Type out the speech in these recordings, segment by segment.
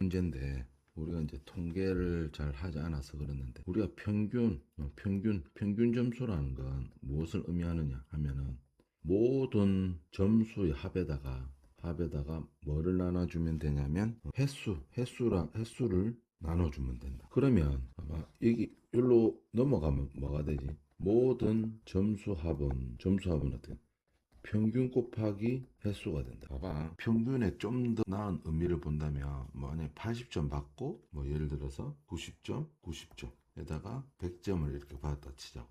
문제인데 우리가 이제 통계를 잘 하지 않아서 그랬는데, 우리가 평균 점수라는 건 무엇을 의미하느냐 하면은 모든 점수의 합에다가 뭐를 나눠주면 되냐면 횟수를 나눠주면 된다. 그러면 아마 여기 여기로 넘어가면 뭐가 되지? 모든 점수 합은 어떻게? 평균 곱하기 횟수가 된다. 봐봐. 평균에 좀 더 나은 의미를 본다면, 만약에 80점 받고, 뭐 예를 들어서 90점에다가 100점을 이렇게 받았다 치자고.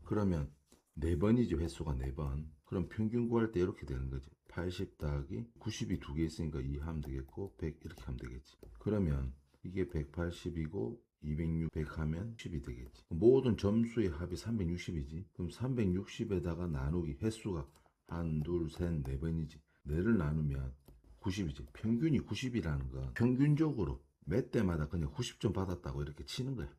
그러면 4번이지, 횟수가 4번. 그럼 평균 구할 때 이렇게 되는 거지. 80 더하기 90이 두 개 있으니까 2 하면 되겠고, 100 이렇게 하면 되겠지. 그러면 이게 180이고 206, 100 하면 10이 되겠지. 모든 점수의 합이 360이지. 그럼 360에다가 나누기 횟수가 1, 2, 3, 4번이지. 4를 나누면 90이지. 평균이 90이라는 건 평균적으로 몇 대마다 그냥 90점 받았다고 이렇게 치는 거야.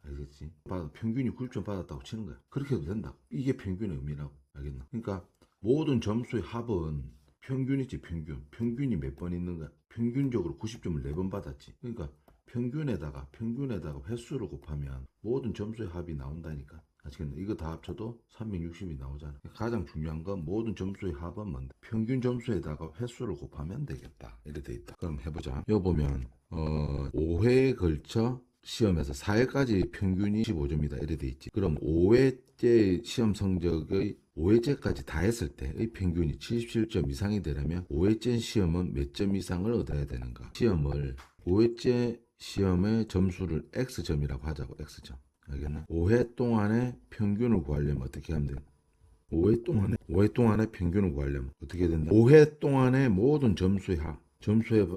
알겠지? 평균이 90점 받았다고 치는 거야. 그렇게 해도 된다. 이게 평균의 의미라고. 알겠나? 그러니까 모든 점수의 합은 평균이지, 평균. 평균이 몇 번 있는 거야? 평균적으로 90점을 4번 받았지. 그러니까 평균에다가 횟수를 곱하면 모든 점수의 합이 나온다니까. 아시겠나? 이거 다 합쳐도 360이 나오잖아. 가장 중요한 건 모든 점수의 합은 뭔데? 평균 점수에다가 횟수를 곱하면 되겠다. 이렇게 돼 있다. 그럼 해보자. 여기 보면 5회에 걸쳐 시험에서 4회까지 평균이 15점이다. 이렇게 돼 있지. 그럼 5회째 시험 성적의 5회째까지 다 했을 때의 평균이 77점 이상이 되려면 5회째 시험은 몇 점 이상을 얻어야 되는가? 5회째 시험의 점수를 X점이라고 하자고. X점. 알겠나? 5회 동안의 평균을 구하려면 어떻게 하면 돼? 5회 동안의 평균을 구하려면 어떻게 된다? 5회 동안의 모든 점수의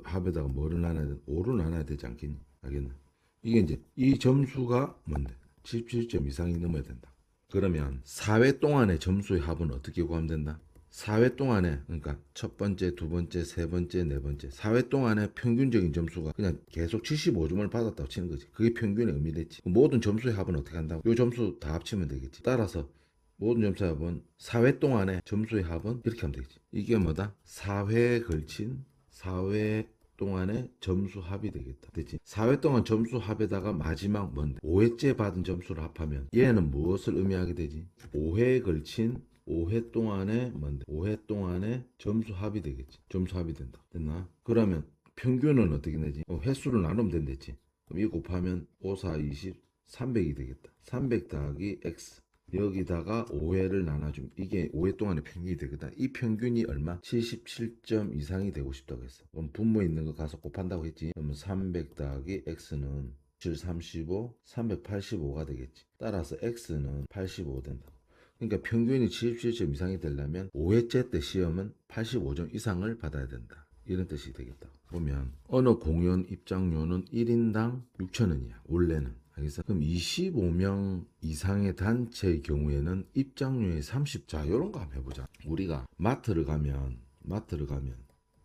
합에다가 뭐를 나눠야 돼? 5를 나눠야 되지 않겠니? 알겠나? 이게 이제 이 점수가 뭔데? 77점 이상이 넘어야 된다. 그러면 4회 동안의 점수의 합은 어떻게 구하면 된다? 4회 동안에, 그러니까 첫 번째, 두 번째, 세 번째, 네 번째 4회 동안에 평균적인 점수가 그냥 계속 75점을 받았다고 치는 거지. 그게 평균의 의미겠지. 모든 점수의 합은 어떻게 한다고? 이 점수 다 합치면 되겠지. 따라서 모든 점수의 합은 4회 동안에 점수의 합은 이렇게 하면 되겠지. 이게 뭐다? 4회에 걸친 4회 동안의 점수 합이 되겠다. 됐지? 4회 동안 점수 합에다가 마지막 뭔데? 5회째 받은 점수를 합하면 얘는 무엇을 의미하게 되지? 5회에 걸친 5회 동안에 뭔데? 5회 동안에 점수 합이 되겠지. 점수 합이 된다. 됐나? 그러면 평균은 어떻게 내지? 횟수를 나누면 된댔지. 그럼 이 곱하면 5, 4, 20, 300이 되겠다. 300 더하기 x. 여기다가 5회를 나눠주면 이게 5회 동안의 평균이 되거든. 이 평균이 얼마? 77점 이상이 되고 싶다고 했어. 그럼 분모 있는 거 가서 곱한다고 했지. 그러면 300 더하기 x는 7, 35, 385가 되겠지. 따라서 x는 85 된다. 그러니까 평균이 77점 이상이 되려면 5회째 때 시험은 85점 이상을 받아야 된다. 이런 뜻이 되겠다. 보면 어느 공연 입장료는 1인당 6,000원이야. 원래는. 알겠어? 그럼 25명 이상의 단체의 경우에는 입장료의 30. 자, 요런 거 한번 해보자. 우리가 마트를 가면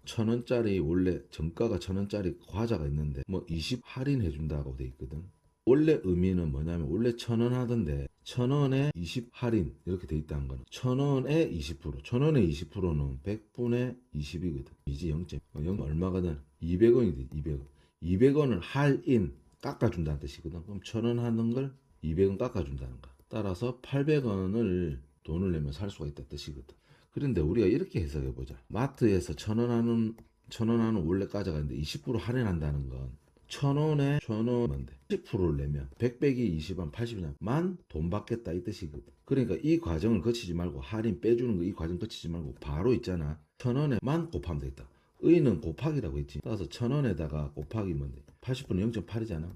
1,000원짜리 원래 정가가 1,000원짜리 과자가 있는데 뭐 20 할인해 준다고 돼 있거든. 원래 의미는 뭐냐면 원래 1,000원 하던데 1,000원에 20 할인 이렇게 돼 있다는 거는 1,000원에 20%, 1,000원에 20%는 100분의 20이거든. 이지 0.0 얼마거든? 200원이지. 200원. 200원을 할인 깎아준다는 뜻이거든. 그럼 1,000원 하는 걸 200원 깎아준다는 거야. 따라서 800원을 돈을 내면 살 수가 있다는 뜻이거든. 그런데 우리가 이렇게 해석해보자. 마트에서 1,000원 하는 원래 과자가 있는데 20% 할인한다는 건 1,000원에 뭔데? 10%를 내면 100 빼기 20은 80이냐? 만 돈 받겠다 이 뜻이거든. 그러니까 이 과정을 거치지 말고 할인 빼주는 거 이 과정 거치지 말고 바로 있잖아. 1,000원에만 곱하면 되겠다. 의는 곱하기라고 했지. 따라서 1,000원에다가 곱하기 뭔데? 80분의 0.8이잖아.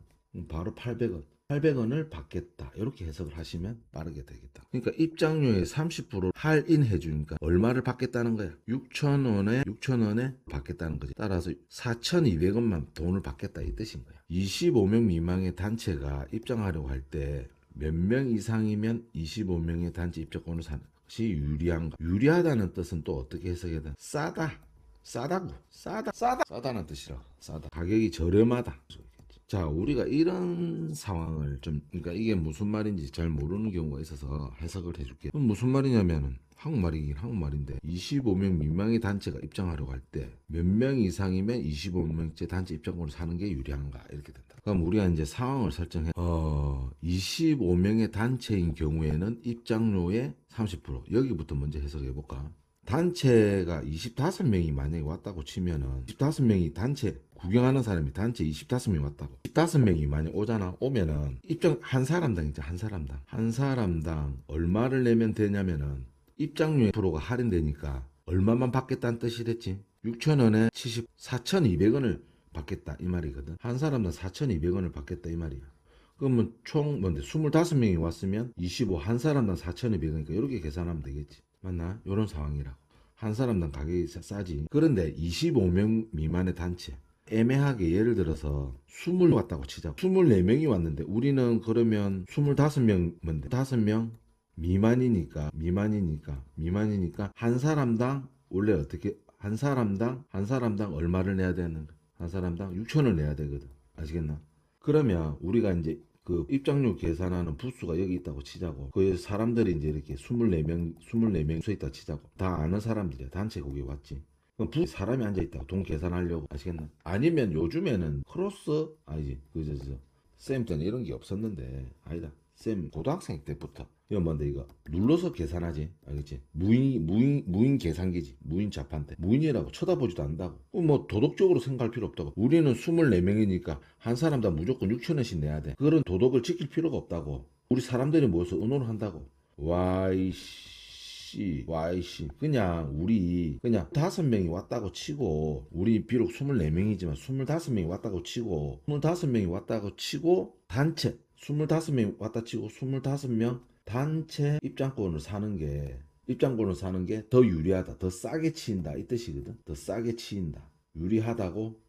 바로 800원. 800원을 받겠다. 이렇게 해석을 하시면 빠르게 되겠다. 그러니까 입장료의 30% 할인해 주니까 얼마를 받겠다는 거야? 6,000원에 받겠다는 거지. 따라서 4,200원만 돈을 받겠다 이 뜻인 거야. 25명 미만의 단체가 입장하려고 할 때 몇 명 이상이면 25명의 단체 입장권을 사는 것이 유리한가? 유리하다는 뜻은 또 어떻게 해석해야 돼? 싸다는 뜻이라고. 싸다. 가격이 저렴하다. 자, 우리가 이런 상황을 좀, 그러니까 이게 무슨 말인지 잘 모르는 경우가 있어서 해석을 해줄게. 그럼 무슨 말이냐면은, 한국말이긴 한국말인데, 25명 미만의 단체가 입장하려고 할 때, 몇 명 이상이면 25명째 단체 입장권을 사는 게 유리한가? 이렇게 된다. 그럼 우리가 이제 상황을 설정해, 25명의 단체인 경우에는 입장료의 30%. 여기부터 먼저 해석해볼까? 단체가 25명이 만약에 왔다고 치면은 25명이 단체 구경하는 사람이 단체 25명이 왔다고 25명이 만약 오잖아. 오면은 입장 한 사람당 이제 한 사람당 얼마를 내면 되냐면은 입장료 10%가 할인되니까 얼마만 받겠다는 뜻이랬지. 6,000원에 4,200원을 받겠다 이 말이거든. 한 사람당 4,200원을 받겠다 이 말이야. 그러면 총 뭔데 25명이 왔으면 25 한 사람당 4,200원이니까 이렇게 계산하면 되겠지. 맞나? 이런 상황이라고. 한 사람당 가격이 싸지. 그런데 25명 미만의 단체. 애매하게 예를 들어서 20 왔다고 치자. 24명이 왔는데 우리는 그러면 25명 뭔데? 5명 미만이니까 한 사람당 원래 어떻게 한 사람당 얼마를 내야 되는 거야? 한 사람당 6,000원 내야 되거든. 아시겠나? 그러면 우리가 이제 그 입장료 계산하는 부스가 여기 있다고 치자고. 그 사람들이 이제 이렇게 24명 서 있다 치자고. 다 아는 사람들이야. 단체 거기 왔지. 그럼 부스에 사람이 앉아있다고 돈 계산하려고. 아시겠나? 아니면 요즘에는 크로스, 아니지. 쌤 때는 이런 게 없었는데. 아니다. 쌤 고등학생 때부터. 이거 뭔데 이거 눌러서 계산하지. 알겠지? 무인 계산기지. 무인 자판대. 무인이라고 쳐다보지도 않는다고. 뭐 도덕적으로 생각할 필요 없다고. 우리는 24명이니까 한 사람당 무조건 6,000원씩 내야 돼. 그런 도덕을 지킬 필요가 없다고. 우리 사람들이 모여서 의논을 한다고. YC 그냥 우리 그냥 5명이 왔다고 치고 우리 비록 24명이지만 25명이 왔다고 치고 25명이 왔다고 치고 단체 25명이 왔다 치고 25명 단체 입장권을 사는 게 더 유리하다. 더 싸게 치인다. 이 뜻이거든. 더 싸게 치인다. 유리하다고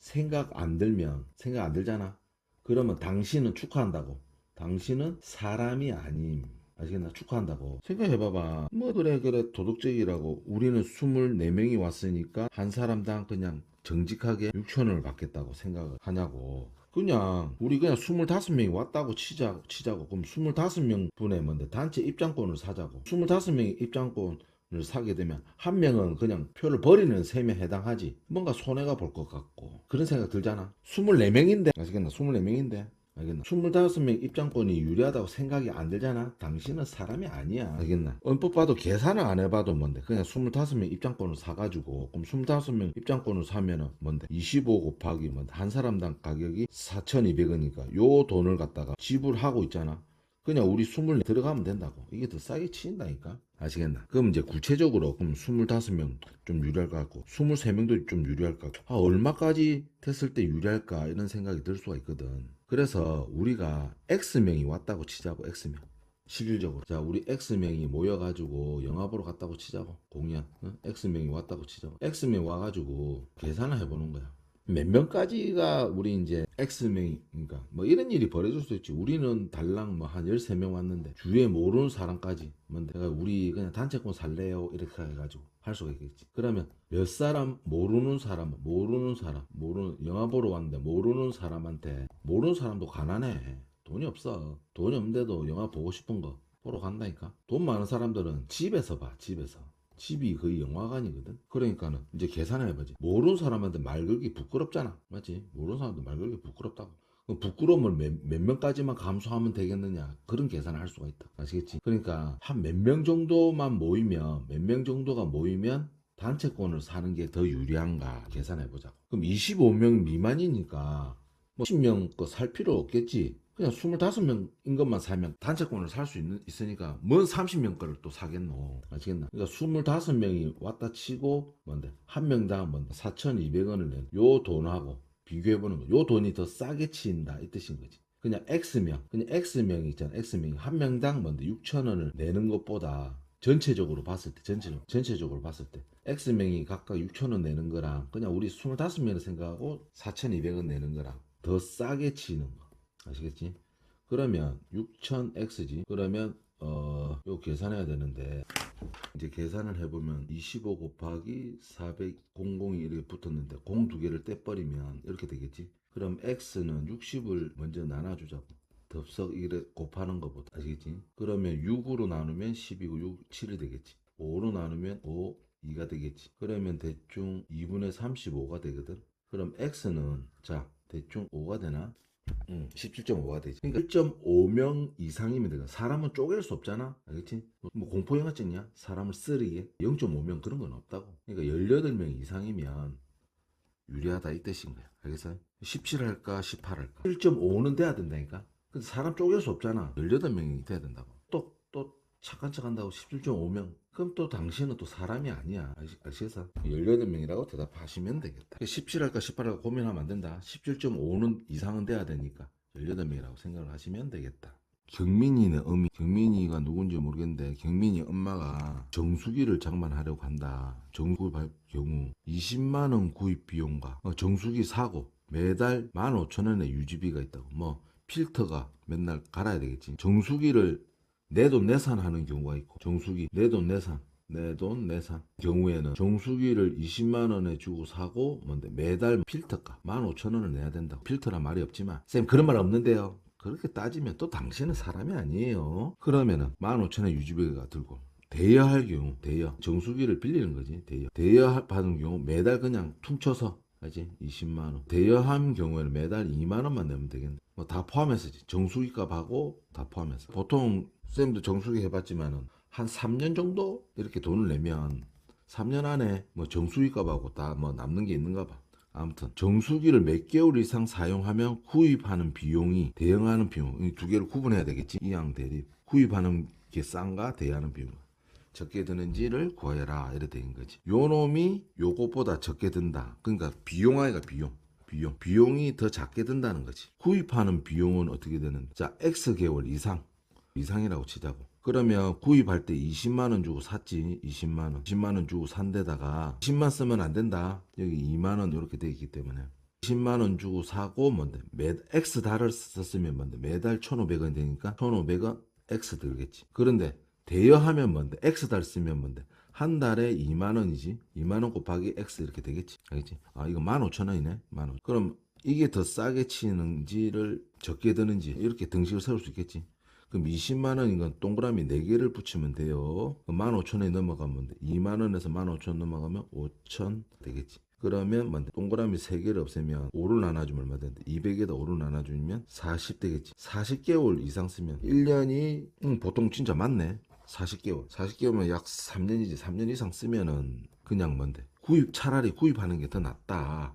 생각 안 들잖아. 그러면 당신은 축하한다고. 당신은 사람이 아님. 아시겠나? 축하한다고. 생각해봐봐. 뭐 그래 도덕적이라고. 우리는 24명이 왔으니까 한 사람당 그냥 정직하게 6,000원을 받겠다고 생각을 하냐고. 그냥 우리 그냥 25명이 왔다고 치자고. 그럼 25명 분의 뭔데 단체 입장권을 사자고. 25명이 입장권을 사게 되면 한 명은 그냥 표를 버리는 셈에 해당하지. 뭔가 손해가 볼 것 같고 그런 생각 들잖아. 24명인데 아시겠나? 24명인데 알겠나? 25명 입장권이 유리하다고 생각이 안 들잖아. 당신은 사람이 아니야. 알겠나? 언법 봐도 계산을 안 해봐도 뭔데 그냥 25명 입장권을 사가지고 그럼 25명 입장권을 사면은 뭔데 25 곱하기 뭔데 한 사람당 가격이 4,200원이니까 요 돈을 갖다가 지불하고 있잖아. 그냥 우리 24 들어가면 된다고. 이게 더 싸게 치인다니까. 아시겠나? 그럼 이제 구체적으로 그럼 25명 좀 유리할 것 같고 23명도 좀 유리할 것 같고 얼마까지 됐을 때 유리할까 이런 생각이 들 수가 있거든. 그래서 우리가 X명이 왔다고 치자고. X명 실질적으로 자 우리 X명이 모여가지고 영화 보러 갔다고 치자고. 공연 X명이 왔다고 치자고. X명 와가지고 계산을 해보는 거야. 몇 명까지가 우리 이제 X명이니까 뭐 이런 일이 벌어질 수 있지. 우리는 달랑 뭐 한 13명 왔는데 주위에 모르는 사람까지 뭔데 내가 우리 그냥 단체권 살래요 이렇게 해가지고 할 수가 있겠지. 그러면 몇 사람 모르는 사람 영화 보러 왔는데 모르는 사람도 가난해. 돈이 없어. 돈이 없는데도 영화 보고 싶은 거 보러 간다니까. 돈 많은 사람들은 집에서 봐. 집이 거의 영화관이거든. 그러니까는 이제 계산해봐지. 모르는 사람한테 말 걸기 부끄럽잖아. 맞지? 모르는 사람한테 말 걸기 부끄럽다고. 그럼 부끄러움을 몇 명까지만 감수하면 되겠느냐. 그런 계산을 할 수가 있다. 아시겠지? 그러니까 한 몇 명 정도만 모이면 단체권을 사는 게 더 유리한가 계산해보자고. 그럼 25명 미만이니까 뭐 10명 거 살 필요 없겠지. 그냥 25명인 것만 사면 단체권을 살 수 있으니까 뭔 30명 거를 또 사겠노. 아시겠나? 그러니까 25명이 왔다 치고 뭔데 한 명당 뭔데 4,200원을 낸 요 돈하고 비교해보는 거. 요 돈이 더 싸게 치인다 이 뜻인 거지. 그냥 X명이 있잖아. X명이 한 명당 뭔데 6,000원을 내는 것보다 전체적으로 봤을 때 X명이 각각 6,000원 내는 거랑 그냥 우리 25명을 생각하고 4,200원 내는 거랑 더 싸게 치는 거. 아시겠지? 그러면 6000X지. 그러면 요 계산해야 되는데 이제 계산을 해보면 25 곱하기 400, 00이 이렇게 붙었는데 0 두 개를 떼버리면 이렇게 되겠지. 그럼 x는 60을 먼저 나눠주자고. 덥석 이래 곱하는 것보다. 아시겠지? 그러면 6으로 나누면 10이고 6, 7이 되겠지. 5로 나누면 5, 2가 되겠지. 그러면 대충 2분의 35가 되거든. 그럼 x는 자 대충 5가 되나? 17.5가 되지. 그러니까 1.5명 이상이면 되거든. 사람은 쪼갤 수 없잖아. 알겠지? 뭐 공포영화증이야? 사람을 쓰리게? 0.5명 그런 건 없다고. 그러니까 18명 이상이면 유리하다 이 뜻인 거야. 알겠어요? 17 할까 18 할까? 1.5는 돼야 된다니까. 근데 사람 쪼갤 수 없잖아. 18명이 돼야 된다고. 또 착한 척 한다고 17.5명. 그럼 또 당신은 또 사람이 아니야. 아시겠어? 18명이라고 대답하시면 되겠다. 17 할까 18 할까 고민하면 안 된다. 17.5는 이상은 돼야 되니까 18명이라고 생각을 하시면 되겠다. 경민이네 의미. 경민이가 누군지 모르겠는데 경민이 엄마가 정수기를 장만하려고 한다. 정수기 발 경우 20만원 구입 비용과 정수기 사고 매달 15,000원의 유지비가 있다고. 뭐 필터가 맨날 갈아야 되겠지. 정수기를 내돈내산 하는 경우가 있고 정수기 내돈내산 경우에는 정수기를 20만원에 주고 사고 뭔데 매달 필터가 15,000원을 내야 된다고. 필터란 말이 없지만 쌤 그런 말 없는데요. 그렇게 따지면 또 당신은 사람이 아니에요. 그러면은 15,000원 유지비가 들고 대여할 경우 대여 정수기를 빌리는 거지. 대여 받은 경우 매달 그냥 퉁쳐서 하지 20만원. 대여한 경우에는 매달 2만원만 내면 되겠네. 뭐 다 포함해서지. 정수기 값하고 다 포함해서. 보통 쌤도 정수기 해봤지만은 한 3년 정도 이렇게 돈을 내면 3년 안에 뭐 정수기 값하고 다 뭐 남는 게 있는가 봐. 아무튼 정수기를 몇 개월 이상 사용하면 구입하는 비용이 대여하는 비용 이 두 개를 구분해야 되겠지. 이항 대립. 구입하는 게 싼가 대여하는 비용 적게 드는지를 구해라 이래 된 거지. 요 놈이 요것보다 적게 든다. 그러니까 비용 아이가 비용이 더 작게 든다는 거지. 구입하는 비용은 어떻게 되는? 자 X 개월 이상이라고 치자고. 그러면 구입할 때 20만원 주고 샀지. 20만원 주고 산 데다가 10만 쓰면 안 된다. 여기 2만원 이렇게 돼 있기 때문에 20만원 주고 사고 뭔데 X 달을 썼으면 뭔데 매달 1,500원 되니까 1,500원 X 들겠지. 그런데 대여하면 뭔데 X 달 쓰면 뭔데 한 달에 2만원이지. 2만원 곱하기 X 이렇게 되겠지. 알겠지? 아 이거 15,000원이네. 15,000원. 그럼 이게 더 싸게 치는지를 적게 드는지 이렇게 등식을 세울 수 있겠지. 그럼 20만원인 건 동그라미 4개를 붙이면 돼요. 15,000원이 넘어가면 돼. 2만원에서 15,000원 넘어가면 5,000 되겠지. 그러면 뭔데? 동그라미 3개를 없애면 5를 나눠주면 얼마 되는데 200에다 5를 나눠주면 40 되겠지. 40개월 이상 쓰면 1년이 보통 진짜 많네. 40개월면 약 3년이지. 3년 이상 쓰면은 그냥 뭔데? 차라리 구입하는 게 더 낫다.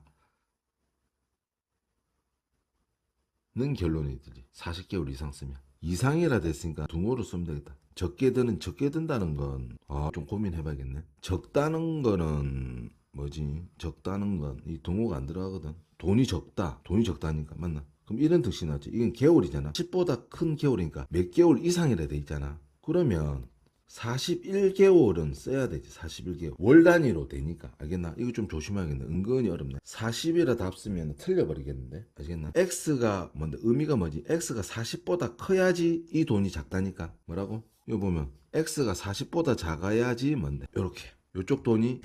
는 결론이 들지. 40개월 이상 쓰면. 이상이라 됐으니까 둥어로 쓰면 되겠다. 적게 든다는 건, 좀 고민해봐야겠네. 적다는 거는, 뭐지? 적다는 건, 이 동호가 안 들어가거든. 돈이 적다니까. 맞나? 그럼 이런 뜻이 나지. 이건 개월이잖아. 10보다 큰 개월이니까 몇 개월 이상이라 돼 있잖아. 그러면 41개월은 써야 되지. 41개월. 월 단위로 되니까. 알겠나? 이거 좀 조심해야겠네. 은근히 어렵네. 40이라 답 쓰면 틀려버리겠는데. 아시겠나? X가 뭔데? 의미가 뭐지? X가 40보다 커야지 이 돈이 작다니까. 뭐라고? 이거 보면 X가 40보다 작아야지 뭔데? 요렇게. 요쪽 돈이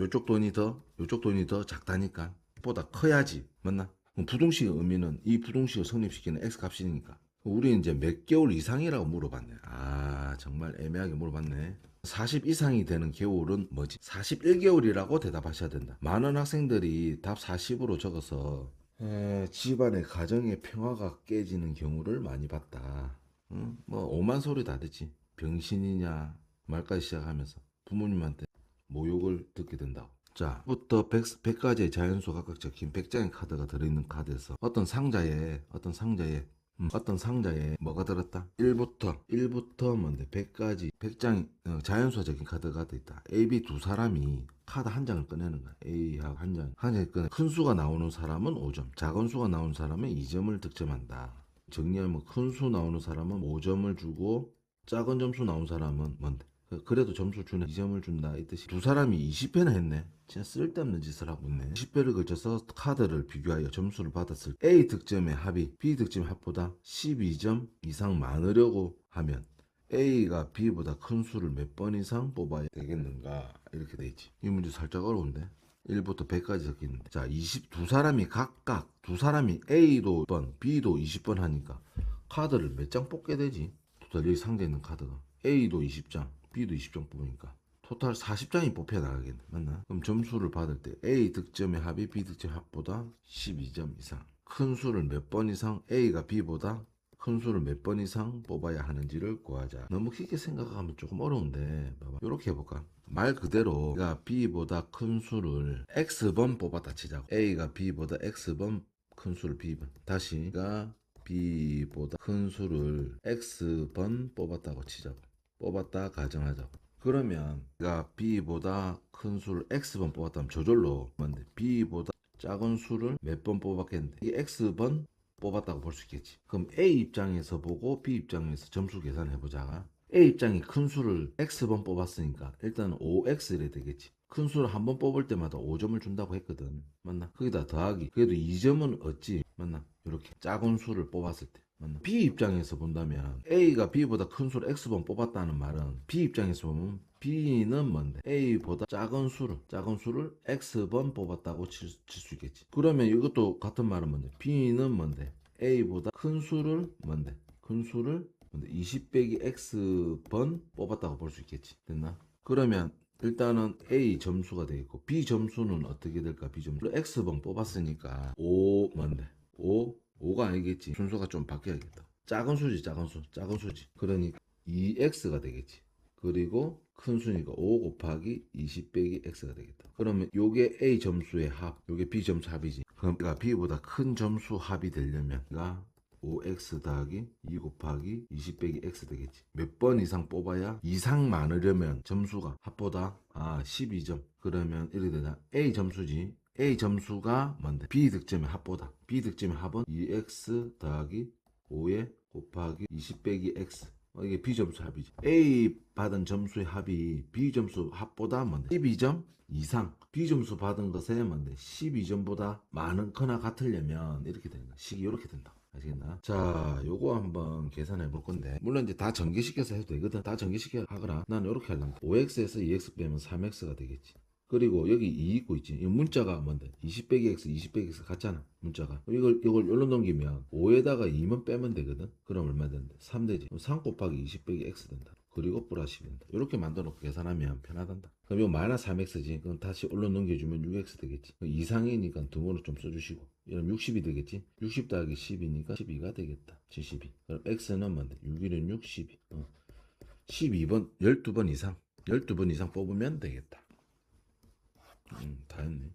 더 작다니까. 보다 커야지. 맞나? 부동식 의미는 이 부동식을 성립시키는 X 값이니까. 우리 이제 몇 개월 이상이라고 물어봤네. 정말 애매하게 물어봤네. 40 이상이 되는 개월은 뭐지? 41개월이라고 대답하셔야 된다. 많은 학생들이 답 40으로 적어서 집안의 가정의 평화가 깨지는 경우를 많이 봤다. 뭐 오만 소리 다 듣지. 병신이냐 말까지 시작하면서 부모님한테 모욕을 듣게 된다고. 자, 부터 100가지의 자연수 각각 적힌 100장의 카드가 들어있는 카드에서 어떤 상자에 뭐가 들었다? 1부터 뭔데 100가지 100장 자연수가 적힌 카드가 들어있다. A, B 두 사람이 카드 한 장을 꺼내는 거야. A하고 한 장을 꺼내. 큰 수가 나오는 사람은 5점, 작은 수가 나오는 사람은 2점을 득점한다. 정리하면 큰 수 나오는 사람은 5점을 주고 작은 점수 나온 사람은 뭔데? 그래도 점수 주네 2점을 준다 이 뜻이. 두 사람이 20회나 했네. 진짜 쓸데없는 짓을 하고 있네. 10회를 걸쳐서 카드를 비교하여 점수를 받았을 A 득점의 합이 B 득점의 합보다 12점 이상 많으려고 하면 A가 B보다 큰 수를 몇 번 이상 뽑아야 되겠는가 이렇게 돼 있지. 이 문제 살짝 어려운데 1부터 100까지 적혀 있는데 자 22 사람이 각각 두 사람이 A도 10번 B도 20번 하니까 카드를 몇 장 뽑게 되지? 토탈 여기 상자에 있는 카드가 A도 20장 B도 20장 뽑으니까 토탈 40장이 뽑혀 나가겠네. 맞나? 그럼 점수를 받을 때 A 득점의 합이 B 득점의 합보다 12점 이상 큰 수를 몇 번 이상 A가 B보다 큰 수를 몇 번 이상 뽑아야 하는지를 구하자. 너무 깊게 생각하면 조금 어려운데 봐봐. 이렇게 해볼까? 말 그대로 A가 B보다 큰 수를 X번 뽑았다 치자고. A가 B보다 X번 큰 수를 B번 다시 A가 B보다 큰 수를 X번 뽑았다고 치자고. 뽑았다 가정하자고. 그러면 A가 B보다 큰 수를 X번 뽑았다면 저절로 뭔데? B보다 작은 수를 몇 번 뽑았겠는데 이 X번 뽑았다고 볼 수 있겠지. 그럼 A 입장에서 보고 B 입장에서 점수 계산해보자. A 입장이 큰 수를 X번 뽑았으니까 일단 5X래 되겠지. 큰 수를 한 번 뽑을 때마다 5점을 준다고 했거든. 맞나? 거기다 더하기. 그래도 2점은 얻지. 맞나? 이렇게 작은 수를 뽑았을 때. 맞나? B 입장에서 본다면 A가 B보다 큰 수를 X번 뽑았다는 말은 B 입장에서 보면 B는 뭔데? A보다 작은 수를 X번 뽑았다고 칠 수 있겠지. 그러면 이것도 같은 말은 뭔데? B는 뭔데? A보다 큰 수를 뭔데? 큰 수를 뭔데? 20 빼기 X번 뽑았다고 볼 수 있겠지. 됐나? 그러면 일단은 A 점수가 되겠고 B 점수는 어떻게 될까? B 점수 X번 뽑았으니까 5 뭔데? 5가 아니겠지. 순서가 좀 바뀌어야겠다. 작은 수지. 그러니까 2X가 되겠지. 그리고 큰 수니까 5 곱하기 20 빼기 X가 되겠다. 그러면 요게 A 점수의 합, 요게 B 점수 합이지. 그럼 B보다 큰 점수 합이 되려면 5x 더하기 2 곱하기 20 빼기 x 되겠지. 몇 번 이상 뽑아야 이상 많으려면 점수가 합보다 12점. 그러면 이렇게 되나? A 점수지. A 점수가 뭔데? B 득점의 합보다. B 득점의 합은 2x 더하기 5에 곱하기 20 빼기 x. 이게 B 점수 합이지. A 받은 점수의 합이 B 점수 합보다 뭔데? 12점 이상. B 점수 받은 것에 뭔데? 12점보다 많은 거나 같으려면 이렇게 되는 거야. 식이 이렇게 된다. 아시겠나? 자, 요거 한번 계산해 볼 건데 물론 이제 다 전개시켜서 해도 되거든. 다 전개시켜 하거나 나는 이렇게 하려면 5x에서 2x 빼면 3x가 되겠지. 그리고 여기 2 있고 있지. 이 문자가 뭔데? 20 빼기 x, 20 빼기 x 같잖아. 문자가. 이걸 여기로 넘기면 5에다가 2만 빼면 되거든. 그럼 얼마 된대? 3 되지. 그럼 3 곱하기 20 빼기 x 된다. 그리고 플러스 10 된다. 이렇게 만들어 놓고 계산하면 편하단다. 그럼 이거 마이너스 3x지. 그럼 다시 올려 넘겨주면 6x 되겠지. 이상이니까 등호를 좀 써주시고. 이러면 60이 되겠지. 60 더하기 10이니까 12가 되겠다. 72. 그럼 x는 뭔데? 6일은 6, 12. 12번, 12번 이상. 12번 이상 뽑으면 되겠다. 다 했네.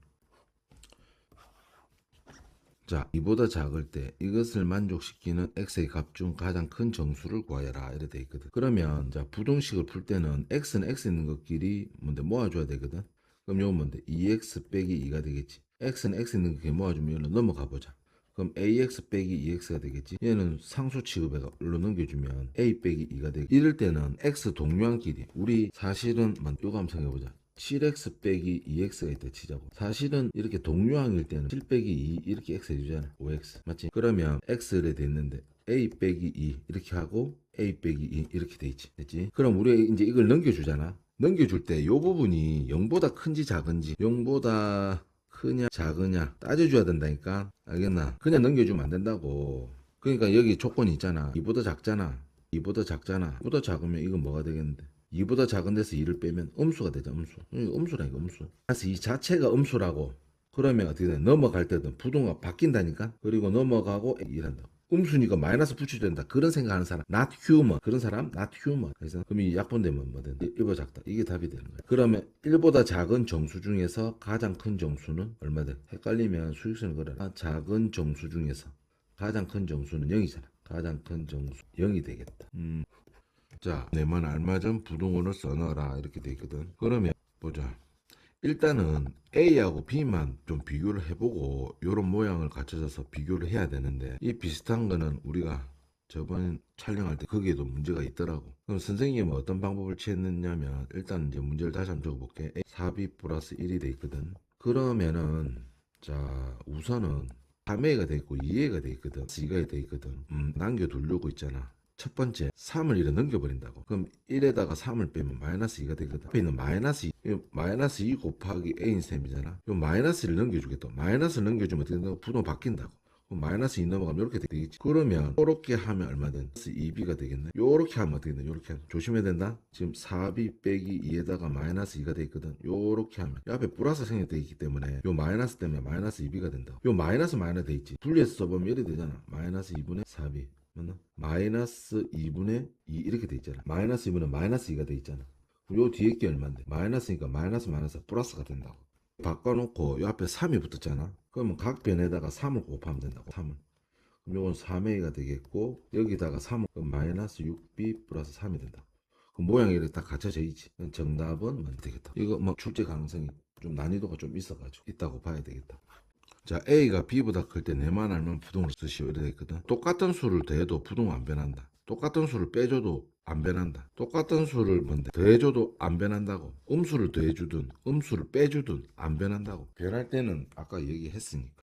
자, 이보다 작을 때 이것을 만족시키는 x의 값 중 가장 큰 정수를 구하여라 이렇게 돼 있거든. 그러면 자 부동식을 풀 때는 x는 x 있는 것끼리 뭔데 모아줘야 되거든. 그럼 요건 뭔데 2x 빼기 2가 되겠지. x는 x 있는 것끼리 모아주면 얘는 넘어가 보자. 그럼 ax 빼기 2x가 되겠지. 얘는 상수 취급해가 일로 넘겨주면 a 빼기 2가 되겠지. 이럴 때는 x 동류한끼리 우리 사실은 요거 한번 생각해보자. 7x 빼기 2x가 있다 치자고. 사실은 이렇게 동류항일 때는 7 빼기 2 이렇게 x 해주잖아. 5x 맞지? 그러면 x를 됐는데 a 빼기 2 이렇게 하고 a 빼기 2 이렇게 돼 있지. 됐지? 그럼 우리가 이제 이걸 넘겨주잖아. 넘겨줄 때 이 부분이 0보다 큰지 작은지 0보다 크냐 작으냐 따져줘야 된다니까. 알겠나? 그냥 넘겨주면 안 된다고. 그러니까 여기 조건이 있잖아. 2보다 작잖아. 2보다 작으면 이건 뭐가 되겠는데? 2보다 작은 데서 2를 빼면 음수가 되죠. 음수라니까 음수. 그래서 이 자체가 음수라고. 그러면 어떻게 돼? 넘어갈 때든 부동가 바뀐다니까. 그리고 넘어가고 일한다. 음수니까 마이너스 붙여야 된다. 그런 생각하는 사람 not human. 그런 사람 not human. 그래서 그럼 이 약분되면 뭐 된다? 1보다 작다. 이게 답이 되는 거야. 그러면 1보다 작은 정수 중에서 가장 큰 정수는 얼마 돼? 헷갈리면 수직선을 그려라. 작은 정수 중에서 가장 큰 정수는 0이잖아. 가장 큰 정수 0이 되겠다. 자, 내만 알맞은 부동호를 써넣어라 이렇게 돼 있거든. 그러면 보자. 일단은 A하고 B만 좀 비교를 해보고 이런 모양을 갖춰져서 비교를 해야 되는데 이 비슷한 거는 우리가 저번 촬영할 때 거기에도 문제가 있더라고. 그럼 선생님은 어떤 방법을 취했느냐면 일단 이제 문제를 다시 한번 적어볼게. 4B 플러스 1이 돼 있거든. 그러면은 자 우선은 3A가 돼 있고 2A가 돼 있거든. 2가 돼 있거든. 남겨두려고 있잖아. 첫 번째 3을 이래 넘겨버린다고. 그럼 1에다가 3을 빼면 마이너스 2가 되거든. 앞에 있는 마이너스 2 곱하기 a인 셈이잖아. 요 마이너스를 넘겨주겠다. 마이너스를 넘겨주면 어떻게 된다고? 부동 바뀐다고. 그럼 마이너스 2 넘어가면 이렇게 되겠지. 그러면 이렇게 하면 얼마 된? 2b가 되겠네. 요렇게 하면 어떻게 되나? 요렇게 하면 조심해야 된다. 지금 4b 빼기 2에다가 마이너스 2가 돼 있거든. 요렇게 하면 요 앞에 플러스 생략돼 있기 때문에 요 마이너스 때문에 마이너스 2b가 된다. 요 마이너스 돼 있지. 분리해서 써보면 이렇게 되잖아. 마이너스 2분의 4b 맞나? 마이너스 2분의 2 이렇게 돼 있잖아. 마이너스 2분의 마이너스 2가 돼 있잖아. 요 뒤에 게 얼마인데? 마이너스니까 마이너스 플러스가 된다고. 바꿔놓고 요 앞에 3이 붙었잖아. 그러면 각 변에다가 3을 곱하면 된다고. 3을. 그럼 요건 3a가 되겠고 여기다가 3은 마이너스 6b 플러스 3이 된다. 그럼 모양이 이렇게 다 갖춰져 있지. 정답은 뭐 되겠다. 이거 뭐 출제 가능성이 좀 난이도가 좀 있어가지고 있다고 봐야 되겠다. 자, A가 B보다 클 때 내만 알면 부동을 쓰시오 이래 있거든. 똑같은 수를 더해도 부동 안 변한다. 똑같은 수를 빼줘도 안 변한다. 똑같은 수를 뭔데 더해줘도 안 변한다고. 음수를 더해주든 음수를 빼주든 안 변한다고. 변할 때는 아까 얘기했으니까